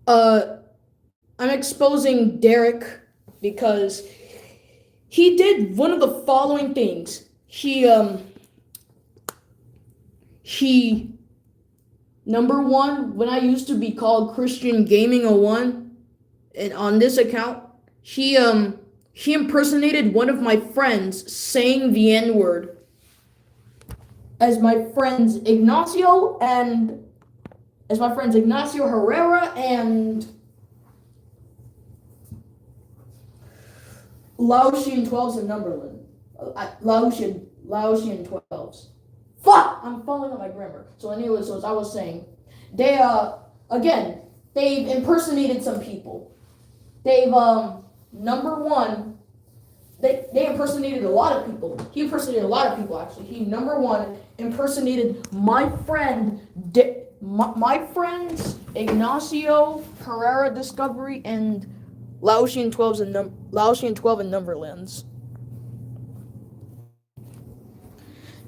Uh, I'm exposing Derek because he did one of the following things. He number one, when I used to be called Christian Gaming 01, and on this account, he impersonated one of my friends saying the N word as my friends Ignacio and as my friends Ignacio Herrera and Laotian 12s and Numberland. Laotian 12s. Fuck! I'm falling on my grammar. So anyway, so as I was saying, they've impersonated some people. They've number one, they impersonated a lot of people. He impersonated a lot of people actually. He number one impersonated my friends Ignacio Herrera Discovery and Laotian 12 and Numberlands.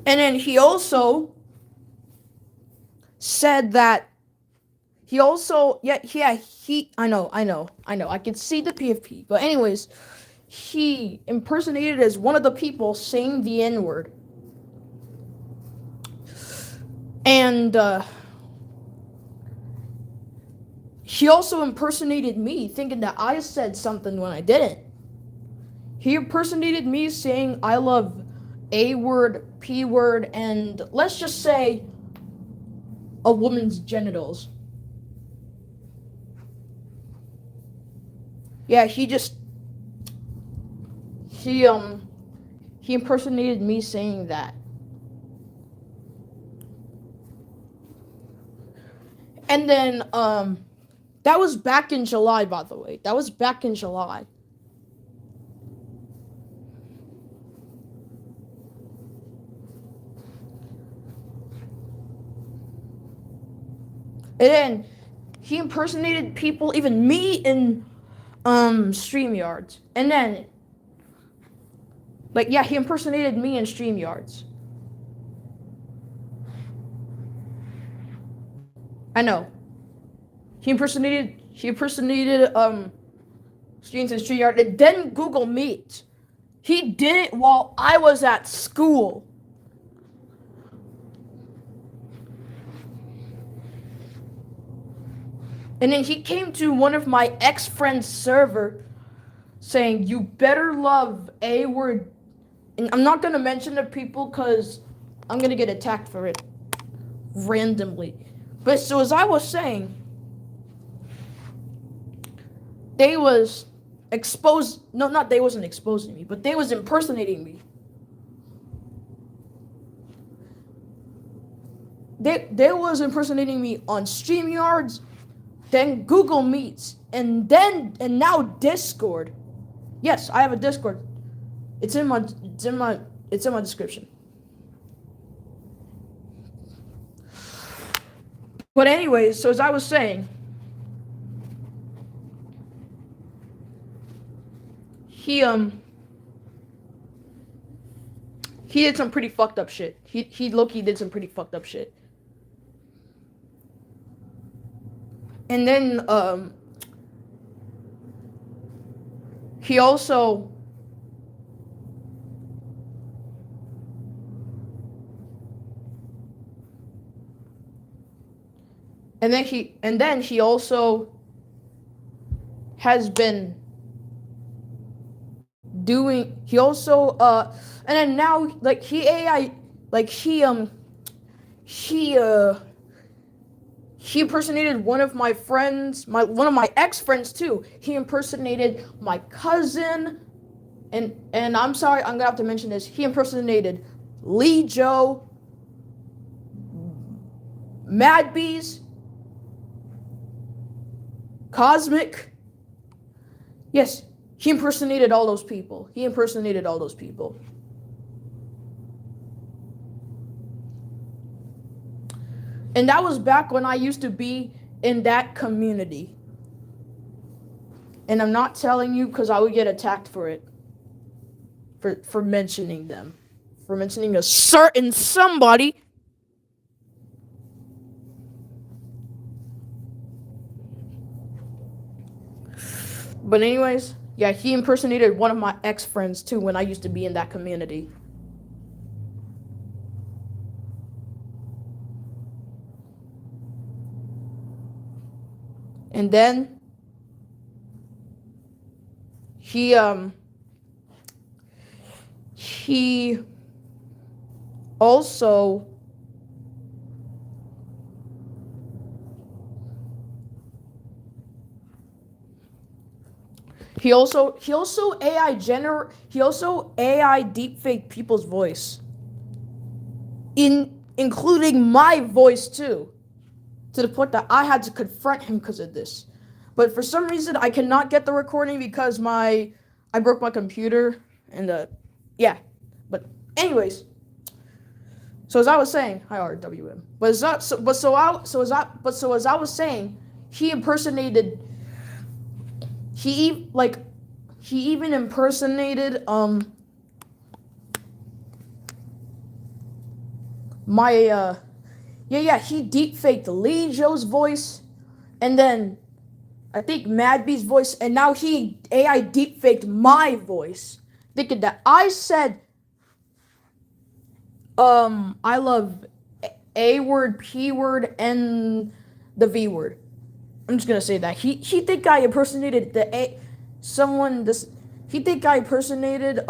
And then he also said that I know. I could see the PFP. But anyways, he impersonated as one of the people saying the N-word. And he also impersonated me, thinking that I said something when I didn't. He impersonated me saying I love A word, P word, and let's just say a woman's genitals. Yeah, he impersonated me saying that. And then that was back in July, by the way. That was back in July. And then he impersonated people, even me, in StreamYards. And then he impersonated me in StreamYards. I know. He impersonated streams in StreamYard and then Google Meet. He did it while I was at school. And then he came to one of my ex-friend's server saying, you better love A word. And I'm not going to mention the people because I'm going to get attacked for it randomly. But so as I was saying, they was exposed. No, not they wasn't exposing me, but they was impersonating me. They was impersonating me on StreamYards, then Google Meets, and now Discord. Yes, I have a Discord. It's in my description. But anyways, so as I was saying, he did some pretty fucked up shit. He low-key did some pretty fucked up shit. And then he also and then he also has been doing and then now he impersonated one of my friends, one of my ex-friends too. He impersonated my cousin, and I'm sorry, I'm gonna have to mention this. He impersonated Lee Joe, Mad Bees, Cosmic. Yes, he impersonated all those people. And that was back when I used to be in that community. And I'm not telling you because I would get attacked for it. For mentioning them. For mentioning a certain somebody. But anyways, yeah, he impersonated one of my ex-friends too when I used to be in that community. And then he he also he also AI deepfake people's voice, including my voice too, to the point that I had to confront him because of this. But for some reason, I cannot get the recording because I broke my computer and yeah. But anyways, so as I was saying, hi RWM. But as I, so, but so I so as I but so as I was saying, he impersonated. He like he even impersonated my he deep faked Lee Joe's voice, and then I think Mad B's voice, and now he AI deep faked my voice, thinking that I said I love A word, P word, and the V word. I'm just gonna say that he think I impersonated the A someone this he think I impersonated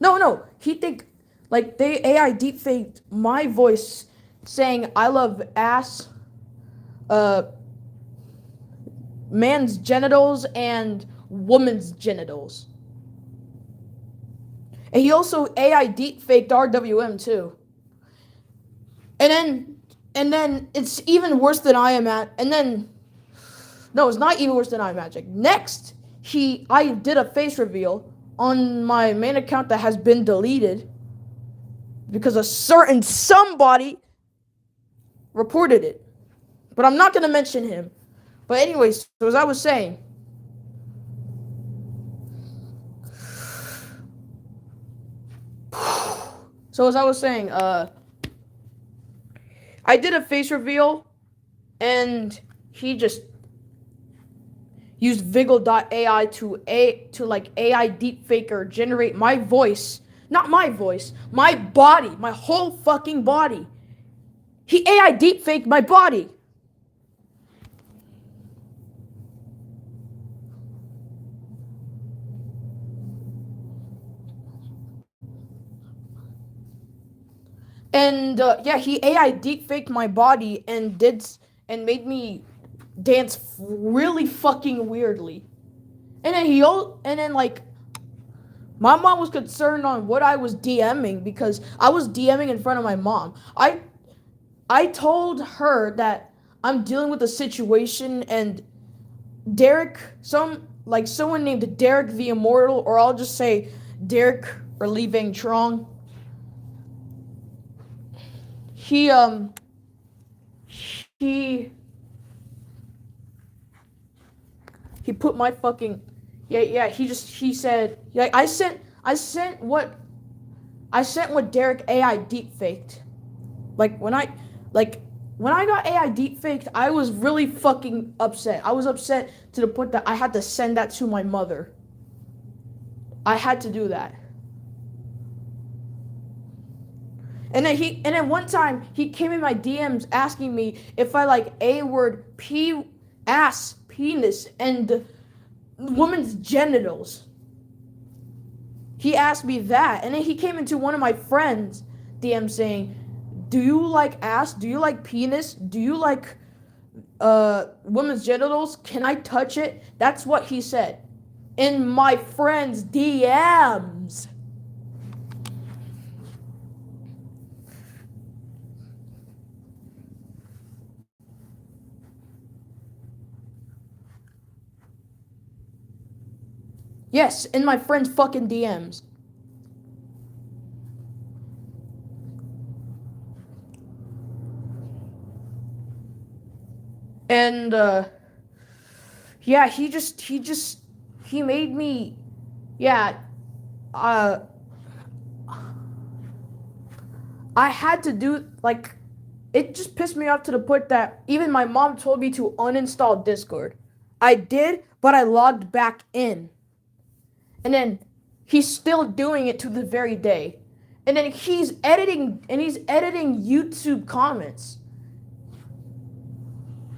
no he think like they AI deepfaked my voice saying I love ass, uh man's genitals and woman's genitals. And he also AI deepfaked RWM too. And then it's even worse than I am at. And then no, it's not even worse than I Magic. Next, I did a face reveal on my main account that has been deleted because a certain somebody reported it. But I'm not gonna mention him. But anyways, so as I was saying, I did a face reveal, and he just used Viggle.ai to like AI deepfaker generate my voice, not my voice, my body, my whole fucking body. He AI deepfaked my body. And yeah, he AI deepfaked my body and made me dance really fucking weirdly. And then like my mom was concerned on what I was DMing because I was DMing in front of my mom. I told her that I'm dealing with a situation and Derek, someone named Derek the Immortal, or I'll just say Derek or Lee Vang Trong. He he he put my fucking he said like I sent what Derek AI deep faked. Like when I got AI deep faked, I was really fucking upset. I was upset to the point that I had to send that to my mother. I had to do that. And then one time he came in my DMs asking me if I like A word, P ass, penis, and woman's genitals. He asked me that, and then he came into one of my friends' DM saying, "Do you like ass? Do you like penis? Do you like women's genitals? Can I touch it?" That's what he said in my friend's DMs. Yes, in my friend's fucking DMs. And yeah, he made me yeah, uh I had to do like it just pissed me off to the point that even my mom told me to uninstall Discord. I did, but I logged back in. And then he's still doing it to the very day. And then he's editing YouTube comments.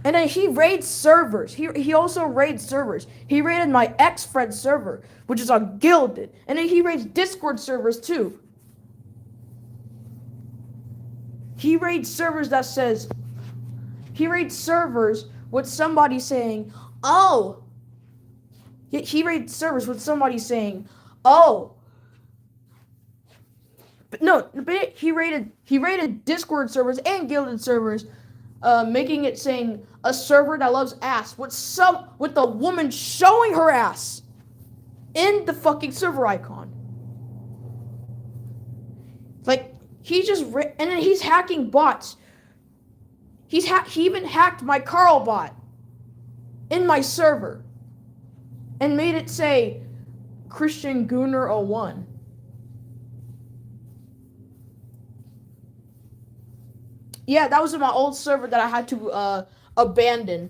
And then he raids servers. He also raids servers. He raided my ex-friend's server, which is on Gilded. And then he raids Discord servers too. He raids servers with somebody saying, oh. He raids servers with somebody saying, oh. But he raided Discord servers and Gilded servers, making it saying a server that loves ass with the woman showing her ass in the fucking server icon. Like he and then he's hacking bots. He even hacked my Carl bot in my server and made it say cristian.with.an.h. Yeah, that was in my old server that I had to abandon.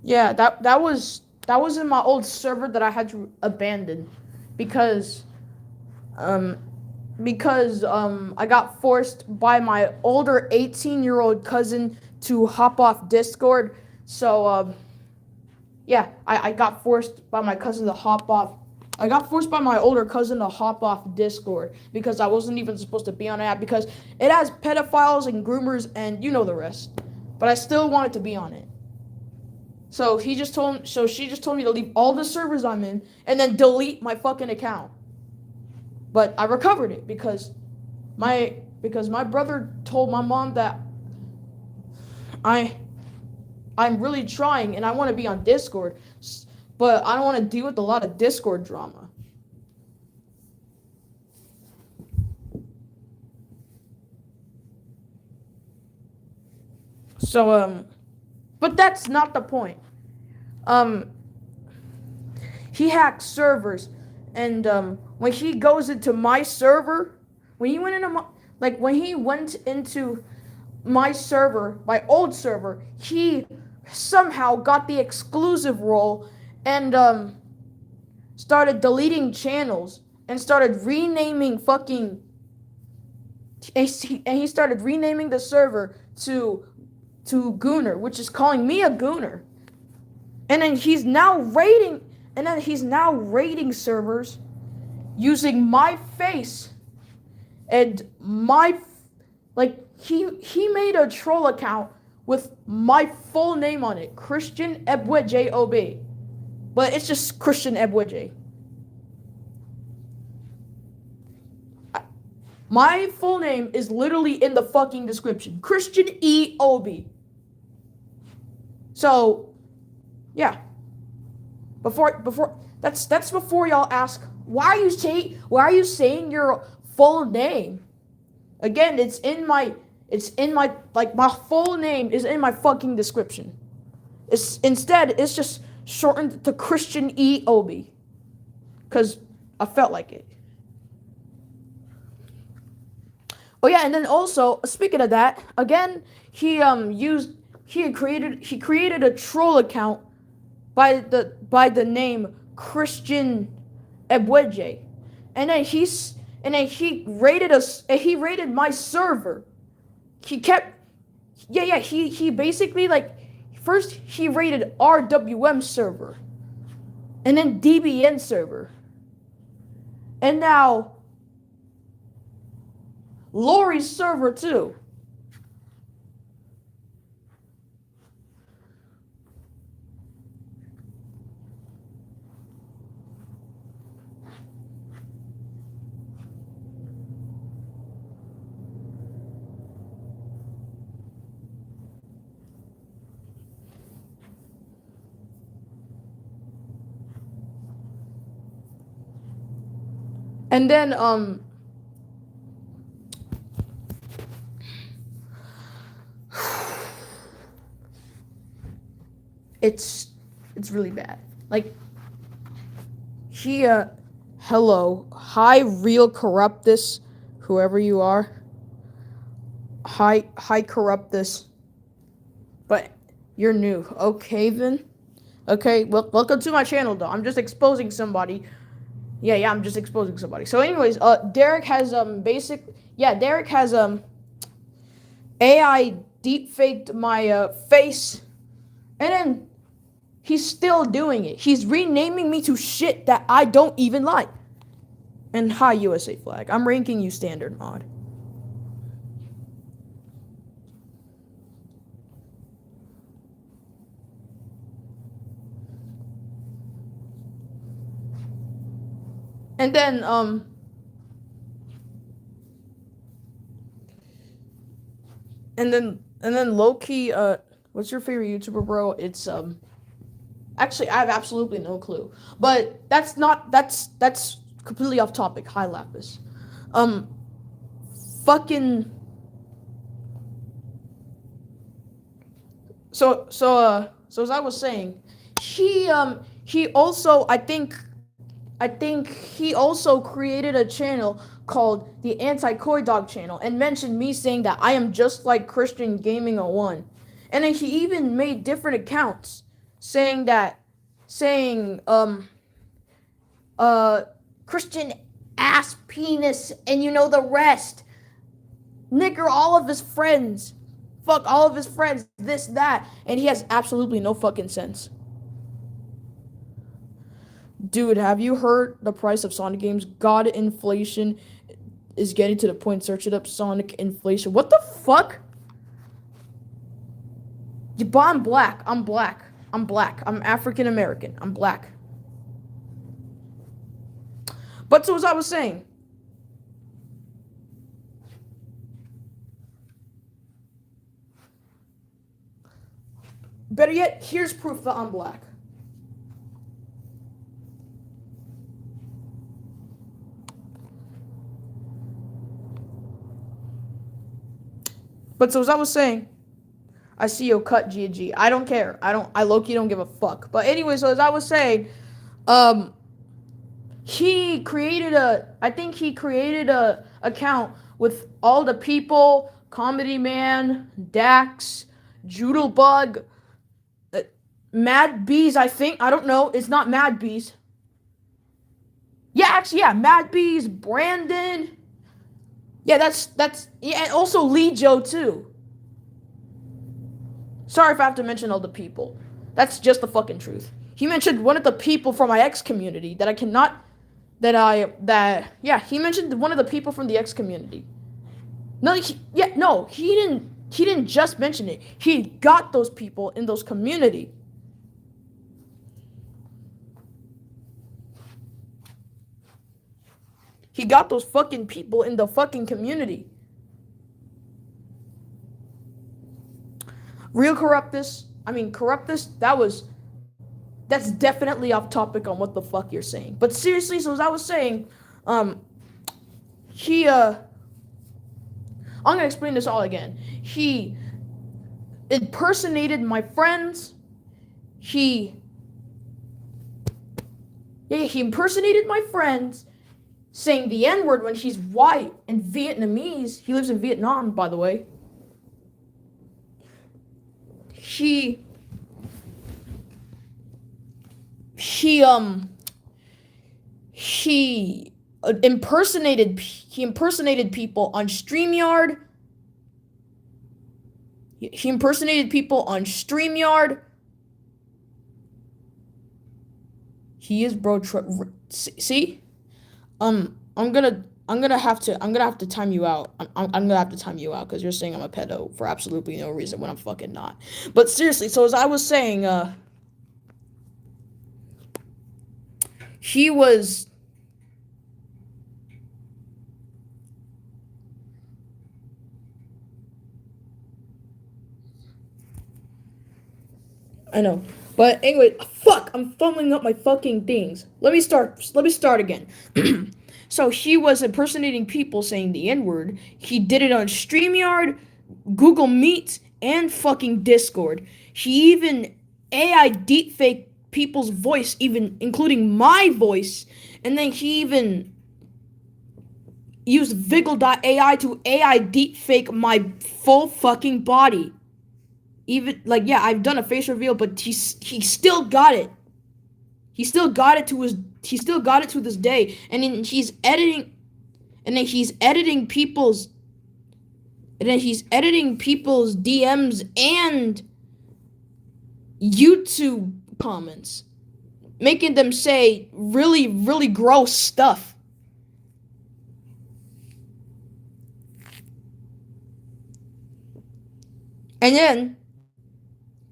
Yeah, that was in my old server that I had to abandon because I got forced by my older 18-year-old cousin to hop off Discord. So yeah, I got forced by my cousin to hop off. I got forced by my older cousin to hop off Discord because I wasn't even supposed to be on the app because it has pedophiles and groomers and you know the rest. But I still wanted to be on it. So she just told me to leave all the servers I'm in and then delete my fucking account. But I recovered it because my brother told my mom that I'm really trying and I want to be on Discord, but I don't want to deal with a lot of Discord drama. So but that's not the point. He hacks servers, and when he goes into my server, when he went into my server, my old server, he somehow got the exclusive role and started deleting channels and started renaming and he started renaming the server to Gooner, which is calling me a Gooner. And then he's now raiding servers using my face and he made a troll account with my full name on it, cristian.with.an.h. But it's just cristian.with.an.h. My full name is literally in the fucking description. Cristian E.O.B. So, yeah. Before that's before y'all ask, why are you saying your full name? Again, it's in my my full name is in my fucking description. Instead it's just shortened to Cristian E.O.B. Cuz I felt like it. Oh yeah, and then also speaking of that, again, he created a troll account by the name cristian.with.an.h. And then he raided my server. He basically first he raided RWM server and then DBN server. And now Lori's server too. And then it's really bad. Like he hello, hi, real corrupt this, whoever you are. Hi, corrupt this. But you're new. Okay then. Okay, well, welcome to my channel though. I'm just exposing somebody. Yeah, I'm just exposing somebody. So anyways, Derek has Derek has AI deep faked my face, and then he's still doing it. He's renaming me to shit that I don't even like. And hi USA flag. I'm ranking you standard mod. And then and then low key what's your favorite YouTuber, bro? It's actually I have absolutely no clue. But that's completely off topic. Hi Lapis. Um fucking so as I was saying, he also I think he also created a channel called the Anti-Koi Dog channel and mentioned me saying that I am just like Christian Gaming 01. And then he even made different accounts saying uh Christian ass penis and you know the rest. Nigger all of his friends. Fuck all of his friends, this, that, and he has absolutely no fucking sense. Dude, have you heard the price of Sonic games? God, inflation is getting to the point. Search it up. Sonic inflation. What the fuck? Yeah, but I'm black. I'm black. I'm black. I'm African American. I'm black. But so as I was saying, better yet, here's proof that I'm black. But so as I was saying, I see you cut GG. I don't care. I low-key don't give a fuck. But anyway, so as I was saying, um I think he created a account with all the people, Comedy Man, Dax, Joodlebug, Mad Bees, I think. I don't know. It's not Mad Bees. Yeah, actually, yeah, Mad Bees, Brandon. Yeah, that's yeah, and also Lee Joe too. Sorry if I have to mention all the people. That's just the fucking truth. He mentioned one of the people from my X community that I cannot that yeah, he mentioned one of the people from the X community. No, he didn't just mention it. He got those people in those community. He got those fucking people in the fucking community. Real Corruptus, Corruptus, that's definitely off topic on what the fuck you're saying. But seriously, so as I was saying, he I'm gonna explain this all again. He impersonated my friends. He impersonated my friends, saying the N-word when she's white and Vietnamese. He lives in Vietnam, by the way. He impersonated people on StreamYard. He impersonated people on StreamYard. He is bro. See, I'm gonna have to time you out. I'm gonna have to time you out because you're saying I'm a pedo for absolutely no reason when I'm fucking not. But seriously, so as I was saying, he was. I know. But anyway, fuck, I'm fumbling up my fucking things. Let me start again. So he was impersonating people saying the N-word. He did it on StreamYard, Google Meet, and fucking Discord. He even AI deepfake people's voice, even including my voice, And then he even used Viggle.ai to AI deepfake my full fucking body. Even like, yeah, I've done a face reveal, but he still got it. He still got it to his. He still got it to this day, and then he's editing, and then he's editing people's, DMs and YouTube comments, making them say really, really gross stuff. And then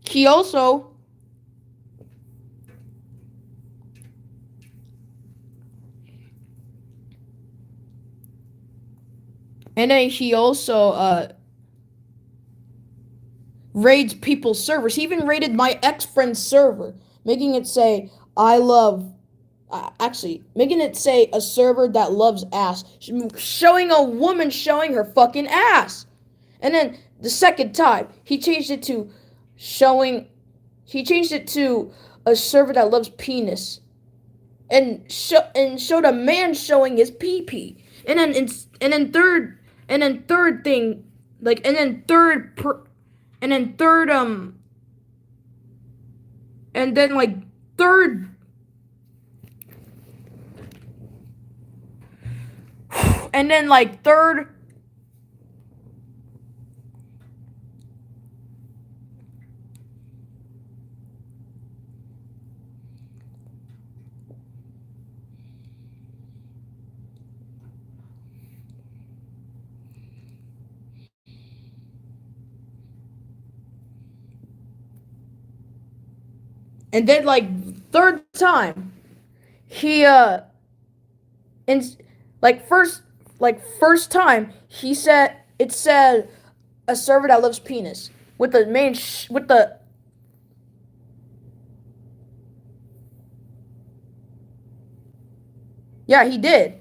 he also raids people's servers. He even raided my ex-friend's server, making it say I love making it say a server that loves ass, showing a woman showing her fucking ass. And then the second time, he changed it to a server that loves penis, and showed a man showing his pee pee. And then third thing, like, and then third per, and then third and then like third and then like third and then like third time, he in first time, he said a server that loves penis with the main with the yeah, he did.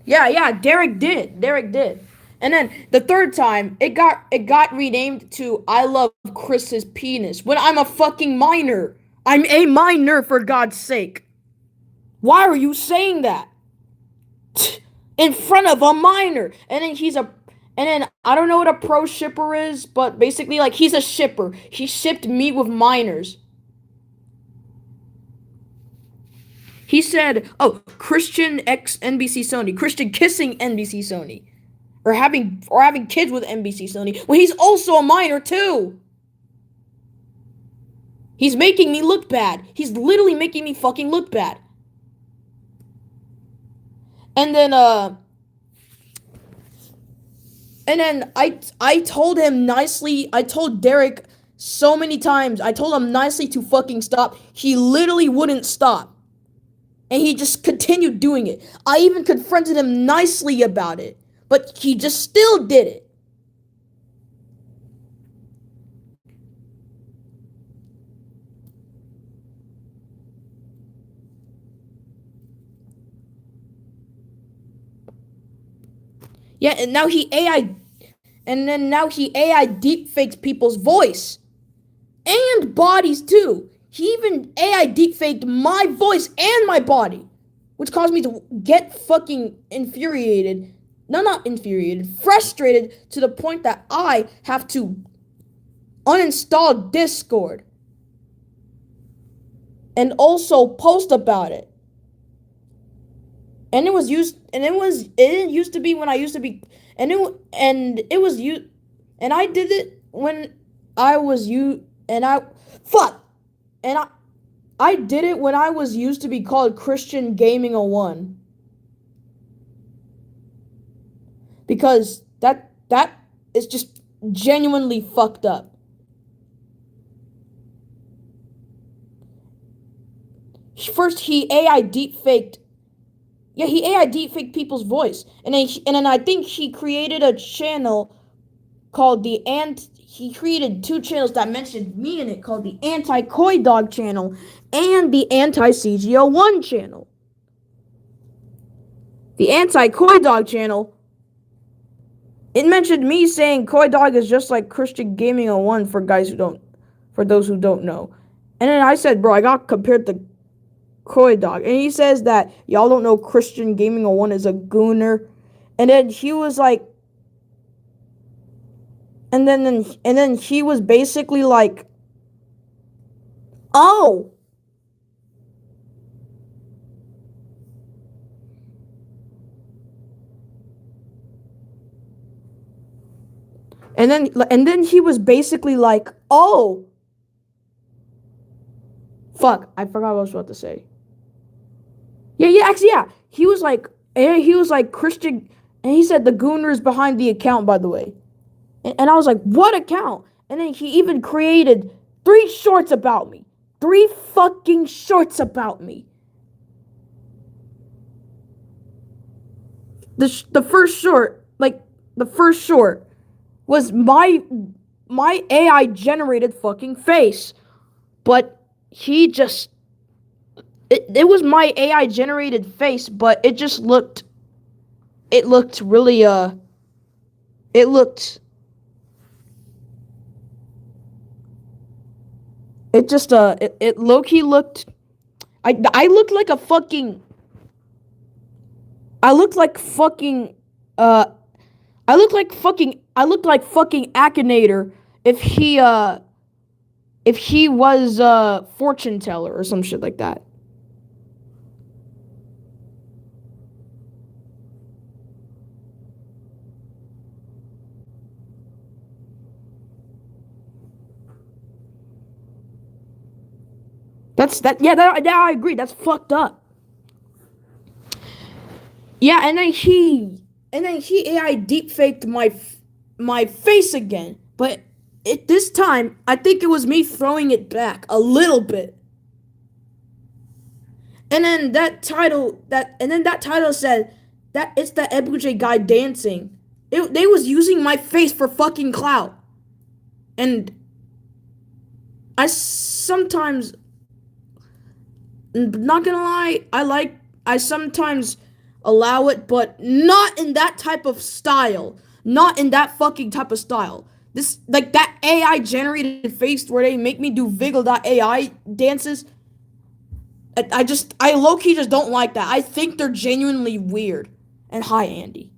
Yeah, Derek did. And then the third time, it got renamed to I love Chris's penis when I'm a fucking minor. I'm a minor, for God's sake. Why are you saying that? In front of a minor. And then I don't know what a pro shipper is, but basically like he's a shipper. He shipped me with minors. He said, "Oh, Christian X NBC Sony, Christian kissing NBC Sony, or having kids with NBC Sony." Well, he's also a minor too. He's making me look bad. He's literally making me fucking look bad. And then I told him nicely. I told Derek so many times. I told him nicely to fucking stop. He literally wouldn't stop. And he just continued doing it. I even confronted him nicely about it, but he just still did it. Yeah, and now he AI deepfakes people's voice and bodies too. He even AI deepfaked my voice and my body, which caused me to get fucking infuriated. No, not infuriated, frustrated to the point that I have to uninstall Discord and also post about it. And it didn't used to be when I used to be, and it was you, and I did it when I was you, and I did it when I was used to be called Christian Gaming 01. Because that is just genuinely fucked up. First, he AI deepfaked. Yeah, he AI deepfaked people's voice, and then I think he created a channel called He created two channels that mentioned me in it, called the Anti-Koi Dog channel and the Anti-CGO1 channel. The Anti-Koi Dog channel, it mentioned me saying Koi Dog is just like Christian Gaming 01 for those who don't know. And then I said, bro, I got compared to Koi Dog. And he says that y'all don't know Christian Gaming 01 is a gooner. And then he was like, and then he was basically like, oh. And then he was basically like, oh. Fuck, I forgot what I was about to say. Yeah, actually, yeah. He was like Christian, and he said the gooner is behind the account, by the way. And I was like, what account? And then he even created 3 shorts about me. 3 fucking shorts about me. The first short, like the first short, was my AI generated fucking face, but he just it was my AI generated face, but it looked really it looked it just it low key looked I looked like a fucking I looked like fucking uh I looked like fucking Akinator if he was a fortune teller or some shit like that. That I agree. That's fucked up. Yeah, and then he AI deep faked my face again, but this time I think it was me throwing it back a little bit. And then that title said that it's the Ebuje guy dancing. They was using my face for fucking clout. And I sometimes, not gonna lie, I sometimes allow it, but not in that type of style. Not in that fucking type of style. This, like, that AI generated face where they make me do Viggle.ai dances. I low key just don't like that. I think they're genuinely weird. And hi, Andy.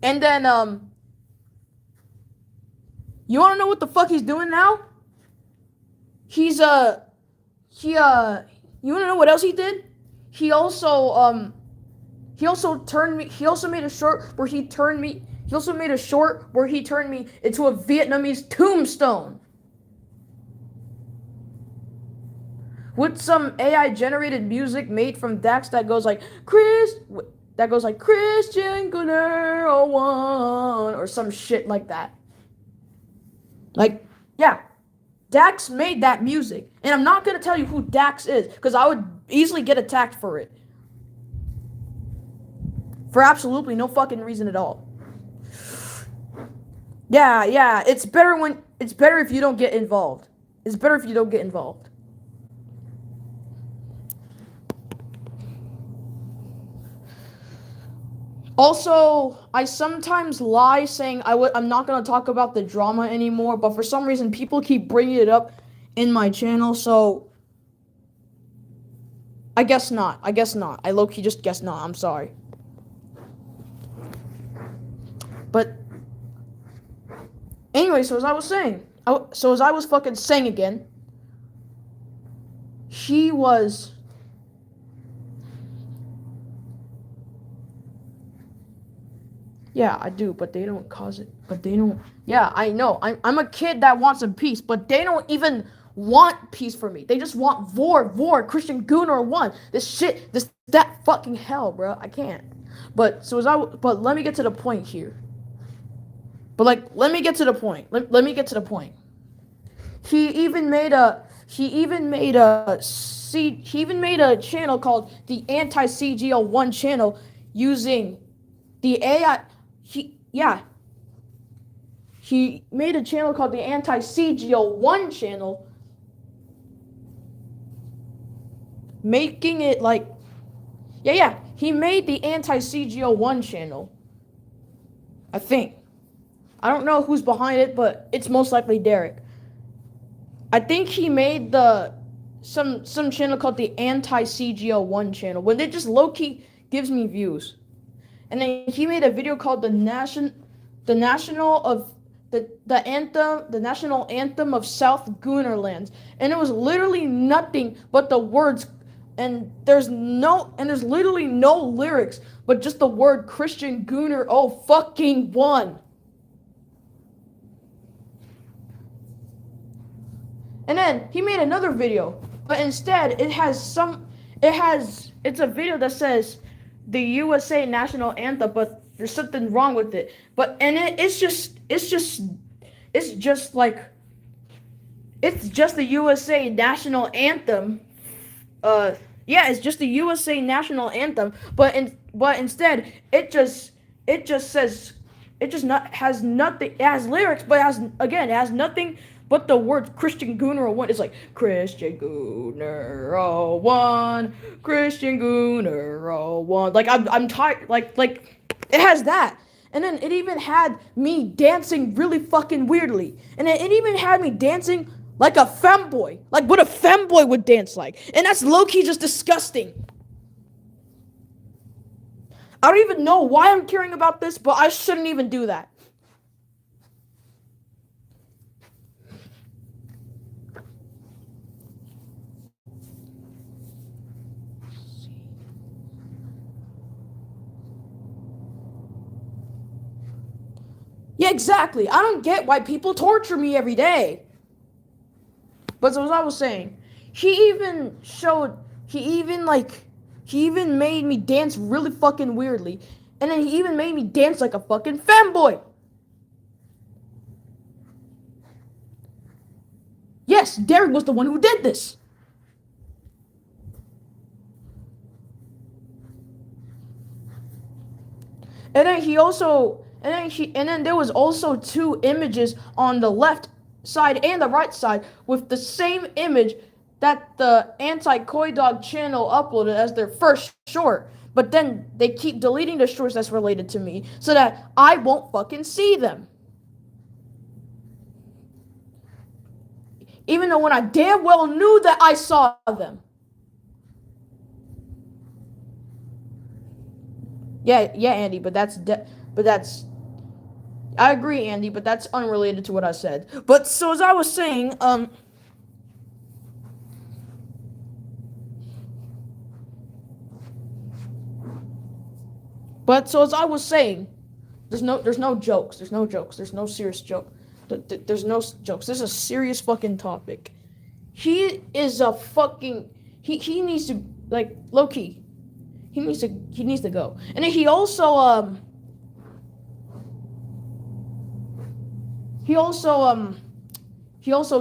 And then, you wanna know what the fuck he's doing now? He's, he, you wanna know what else he did? He also, he also turned me, he also made a short where he turned me, he also made a short where he turned me into a Vietnamese tombstone. With some AI generated music made from Dax that goes like Christian Gunner 01 or some shit like that. Like, yeah, Dax made that music. And I'm not gonna tell you who Dax is, because I would easily get attacked for it. For absolutely no fucking reason at all. Yeah, it's better if you don't get involved. It's better if you don't get involved. Also, I sometimes lie saying I'm not going to talk about the drama anymore, but for some reason people keep bringing it up in my channel, so I guess not. I low-key just guess not. I'm sorry. But anyway, so as I was fucking saying again, he was Yeah, I do, but they don't cause it. But they don't. Yeah, I know. I'm a kid that wants some peace, but they don't even want peace for me. They just want vor, Christian Gunner 1. That fucking hell, bro. I can't. But let me get to the point here. Let me get to the point. Let me get to the point. He even made a channel called the anti-CGL1 channel using the AI. He made a channel called the anti-CGL1 channel, making it like, he made the anti-CGO1 channel. I think. I don't know who's behind it, but it's most likely Derek. I think he made some channel called the anti-CGO1 channel, when it just low-key gives me views. And then he made a video called the national anthem of South Goonerland, and it was literally nothing but the words, and there's literally no lyrics, but just the word Christian Gooner oh fucking one. And then he made another video, but instead it's a video that says the USA national anthem, but there's something wrong with it. It's just the USA national anthem. It's just the USA national anthem, but instead it just says, has nothing. It has lyrics, but it has nothing but the word Christian Gooner 01. It's like Christian Gooner 01, Christian Gooner 01. Like I'm tired. Like it has that. And then it even had me dancing really fucking weirdly. And then it even had me dancing like a femboy. Like what a femboy would dance like. And that's low-key just disgusting. I don't even know why I'm caring about this, but I shouldn't even do that. Yeah, exactly. I don't get why people torture me every day. But so as I was saying, he even made me dance really fucking weirdly. And then he even made me dance like a fucking fanboy. Yes, Derek was the one who did this. And then there was also two images on the left side and the right side with the same image that the anti-Koi Dog channel uploaded as their first short. But then they keep deleting the shorts that's related to me so that I won't fucking see them. Even though when I damn well knew that I saw them. Yeah, Andy, but that's I agree, Andy, but that's unrelated to what I said. But so as I was saying, there's no jokes. There's no jokes. There's no serious joke. There's no jokes. This is a serious fucking topic. He is a fucking he needs to, like, low key. He needs to go. And then he also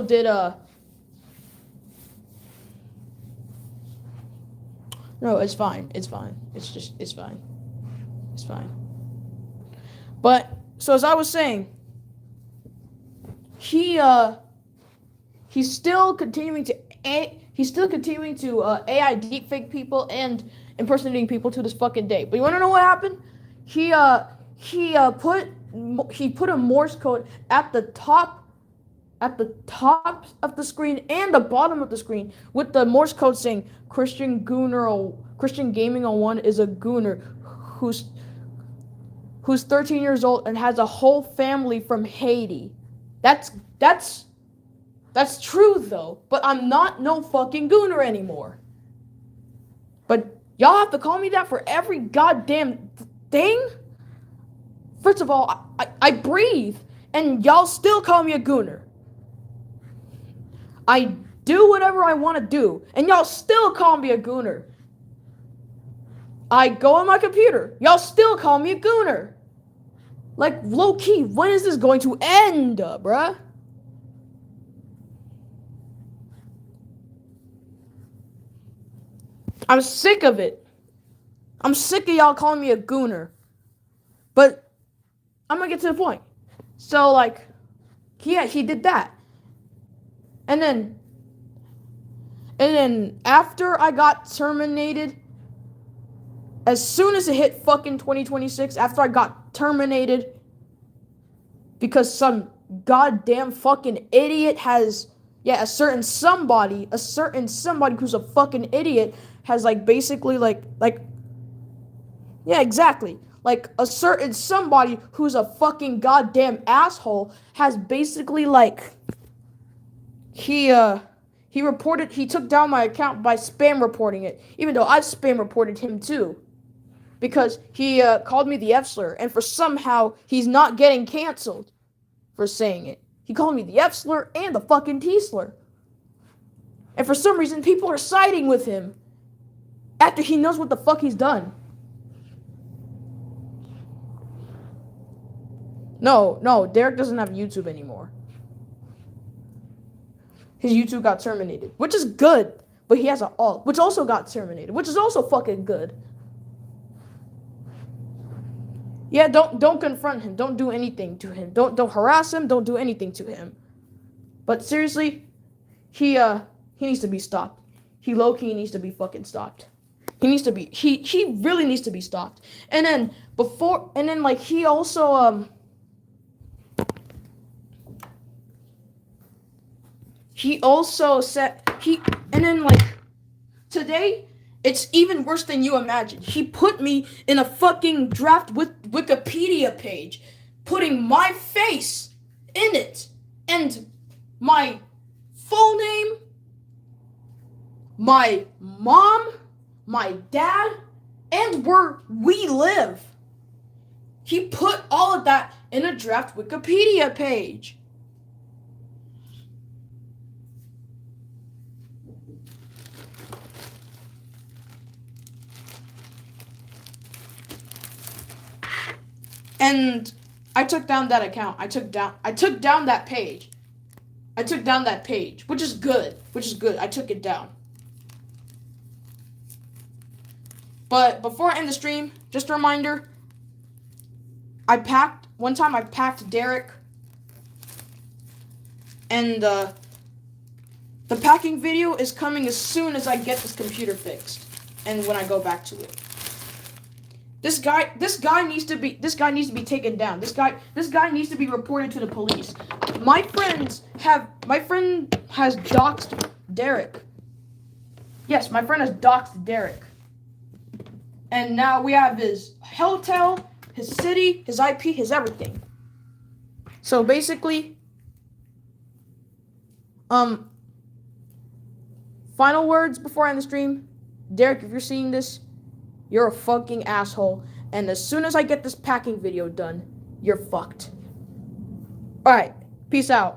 did no, it's fine. It's fine. It's fine. It's fine. But so as I was saying, he's still continuing to AI deepfake people and impersonating people to this fucking day. But you want to know what happened? He put a Morse code at the top of the screen and the bottom of the screen with the Morse code saying Christian Gaming 01 is a gooner who's 13 years old and has a whole family from Haiti. That's true though, but I'm not no fucking gooner anymore. But y'all have to call me that for every goddamn thing? First of all, I breathe, and y'all still call me a gooner. I do whatever I want to do, and y'all still call me a gooner. I go on my computer, y'all still call me a gooner. Like, low-key, when is this going to end, bruh? I'm sick of it. I'm sick of y'all calling me a gooner. But I'm gonna get to the point. So, like, yeah, he did that. And then after I got terminated, as soon as it hit fucking 2026, after I got terminated because some goddamn fucking idiot has, a certain somebody who's a fucking idiot has basically yeah, exactly. Like a certain somebody who's a fucking goddamn asshole has basically he took down my account by spam reporting it, even though I've spam reported him too. Because he called me the F slur, and for somehow he's not getting canceled for saying it. He called me the F slur and the fucking T slur. And for some reason, people are siding with him after he knows what the fuck he's done. No, Derek doesn't have YouTube anymore. His YouTube got terminated, which is good, but he has an alt, which also got terminated, which is also fucking good. Yeah, don't confront him. Don't do anything to him. Don't harass him. Don't do anything to him. But seriously, he needs to be stopped. He low-key needs to be fucking stopped. He really needs to be stopped. And then he also said today it's even worse than you imagine. He put me in a fucking draft with Wikipedia page, putting my face in it and my full name, my mom, my dad, and where we live. He put all of that in a draft Wikipedia page. And I took down that account. I took down that page. I took down that page, which is good. I took it down. But before I end the stream, just a reminder, one time I packed Derek, and the packing video is coming as soon as I get this computer fixed and when I go back to it. This guy needs to be taken down. This guy needs to be reported to the police. My friend has doxed Derek. Yes, my friend has doxed Derek. And now we have his hotel, his city, his IP, his everything. So basically, final words before I end the stream. Derek, if you're seeing this, you're a fucking asshole. And as soon as I get this packing video done, you're fucked. Alright, peace out.